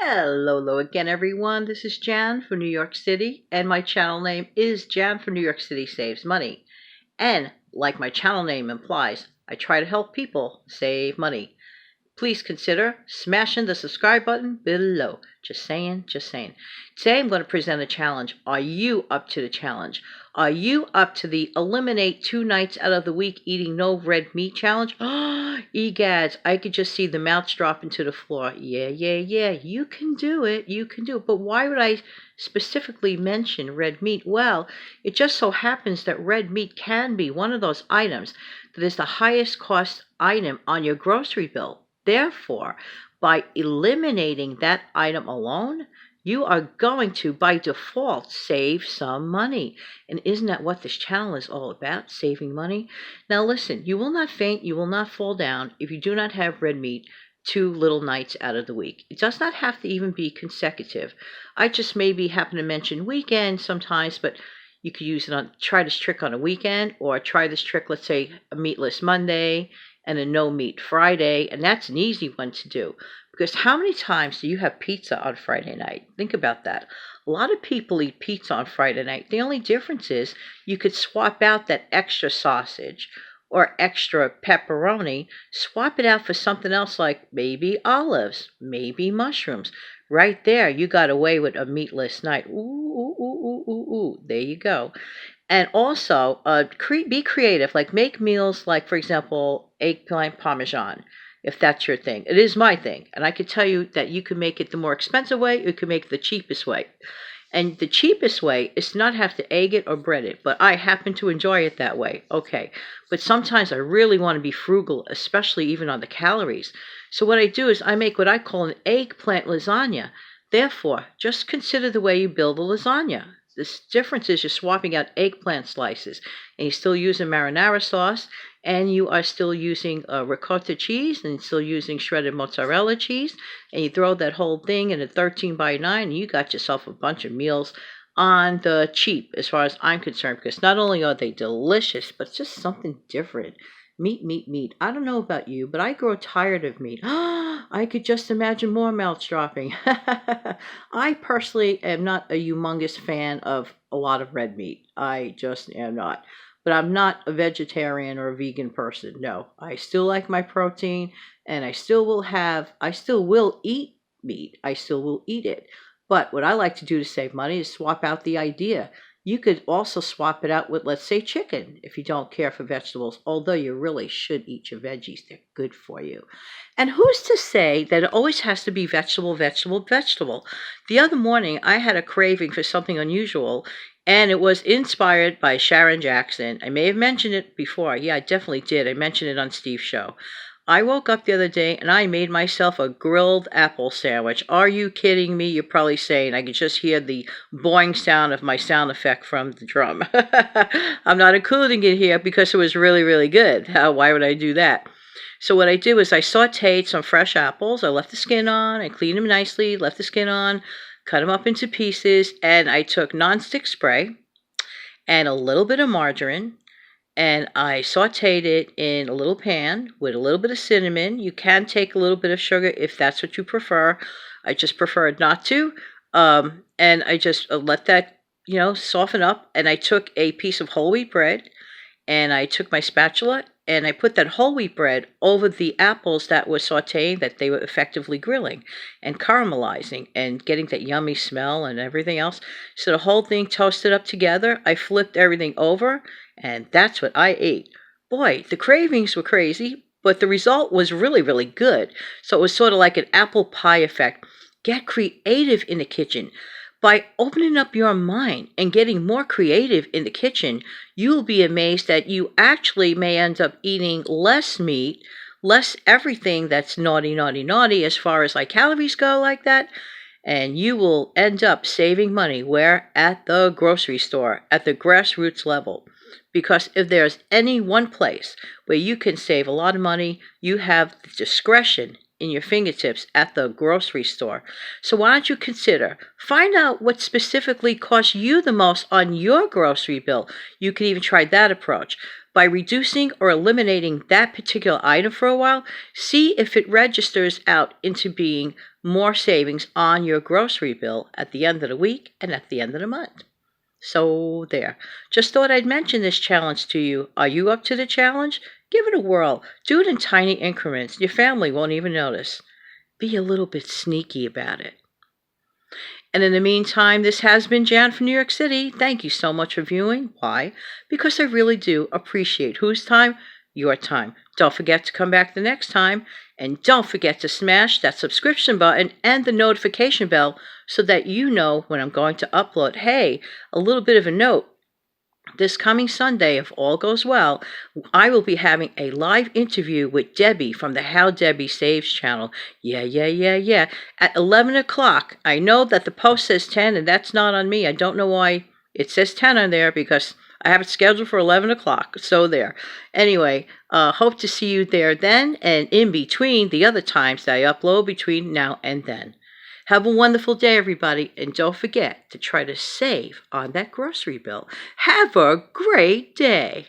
Hello again, everyone. This is Jan from New York City, and my channel name is Jan from New York City Saves Money. And like my channel name implies, I try to help people save money. Please consider smashing the subscribe button below. Just saying, just saying. Today I'm going to present a challenge. Are you up to the challenge? Are you up to the eliminate 2 nights out of the week eating no red meat challenge? Egads, I could just see the mouths dropping to the floor. Yeah. You can do it. You can do it. But why would I specifically mention red meat? Well, it just so happens that red meat can be one of those items that is the highest cost item on your grocery bill. Therefore, by eliminating that item alone, you are going to, by default, save some money. And isn't that what this channel is all about? Saving money? Now listen, you will not faint, you will not fall down if you do not have red meat 2 little nights out of the week. It does not have to even be consecutive. I just maybe happen to mention weekend sometimes, but you could use it on, try this trick on a weekend, or try this trick, let's say, a meatless Monday and a no meat Friday, and that's an easy one to do. Because how many times do you have pizza on Friday night? Think about that. A lot of people eat pizza on Friday night. The only difference is you could swap out that extra sausage or extra pepperoni, swap it out for something else like maybe olives, maybe mushrooms. Right there, you got away with a meatless night. Ooh. There you go. And also, be creative. Like make meals like, for example, eggplant parmesan, if that's your thing. It is my thing. And I can tell you that you can make it the more expensive way, you can make it the cheapest way. And the cheapest way is to not have to egg it or bread it, but I happen to enjoy it that way. Okay, but sometimes I really want to be frugal, especially even on the calories. So what I do is I make what I call an eggplant lasagna. Therefore, just consider the way you build a lasagna. This difference is you're swapping out eggplant slices, and you're still using marinara sauce, and you are still using ricotta cheese, and still using shredded mozzarella cheese, and you throw that whole thing in a 13 by 9, and you got yourself a bunch of meals on the cheap, as far as I'm concerned, because not only are they delicious, but it's just something different. Meat. I don't know about you, but I grow tired of meat. I could just imagine more mouths dropping. I personally am not a humongous fan of a lot of red meat. I just am not. But I'm not a vegetarian or a vegan person. No, I still like my protein, and I still will eat meat. I still will eat it. But what I like to do to save money is swap out the idea. You could also swap it out with, let's say, chicken if you don't care for vegetables, although you really should eat your veggies. They're good for you. And who's to say that it always has to be vegetable? The other morning, I had a craving for something unusual, and it was inspired by Sharon Jackson. I may have mentioned it before. Yeah, I definitely did. I mentioned it on Steve's show. I woke up the other day and I made myself a grilled apple sandwich. Are you kidding me? You're probably saying. I could just hear the boing sound of my sound effect from the drum. I'm not including it here because it was really good. Why would I do that? So what I did was I sauteed some fresh apples. I left the skin on. I cleaned them nicely, left the skin on, cut them up into pieces, and I took nonstick spray and a little bit of margarine, and I sauteed it in a little pan with a little bit of cinnamon. You can take a little bit of sugar if that's what you prefer. I just preferred not to. And I just let that, soften up. And I took a piece of whole wheat bread, and I took my spatula, and I put that whole wheat bread over the apples that were sauteing, that they were effectively grilling and caramelizing and getting that yummy smell and everything else. So the whole thing toasted up together. I flipped everything over, and that's what I ate. Boy, the cravings were crazy, but the result was really good. So it was sort of like an apple pie effect. Get creative in the kitchen. By opening up your mind and getting more creative in the kitchen, you will be amazed that you actually may end up eating less meat, less everything that's naughty as far as like calories go like that, and you will end up saving money. Where? At the grocery store, at the grassroots level. Because if there's any one place where you can save a lot of money, you have the discretion in your fingertips at the grocery store. So why don't you find out what specifically costs you the most on your grocery bill. You can even try that approach. By reducing or eliminating that particular item for a while, see if it registers out into being more savings on your grocery bill at the end of the week and at the end of the month. So there. Just thought I'd mention this challenge to you. Are you up to the challenge? Give it a whirl. Do it in tiny increments. Your family won't even notice. Be a little bit sneaky about it. And in the meantime, this has been Jan from New York City. Thank you so much for viewing. Why? Because I really do appreciate whose time? Your time. Don't forget to come back the next time. And don't forget to smash that subscription button and the notification bell so that you know when I'm going to upload. Hey, a little bit of a note. This coming Sunday, if all goes well, I will be having a live interview with Debbie from the How Debbie Saves channel. Yeah. At 11 o'clock. I know that the post says 10, and that's not on me. I don't know why it says 10 on there because I have it scheduled for 11 o'clock. So there. Anyway, hope to see you there then and in between the other times that I upload between now and then. Have a wonderful day, everybody, and don't forget to try to save on that grocery bill. Have a great day.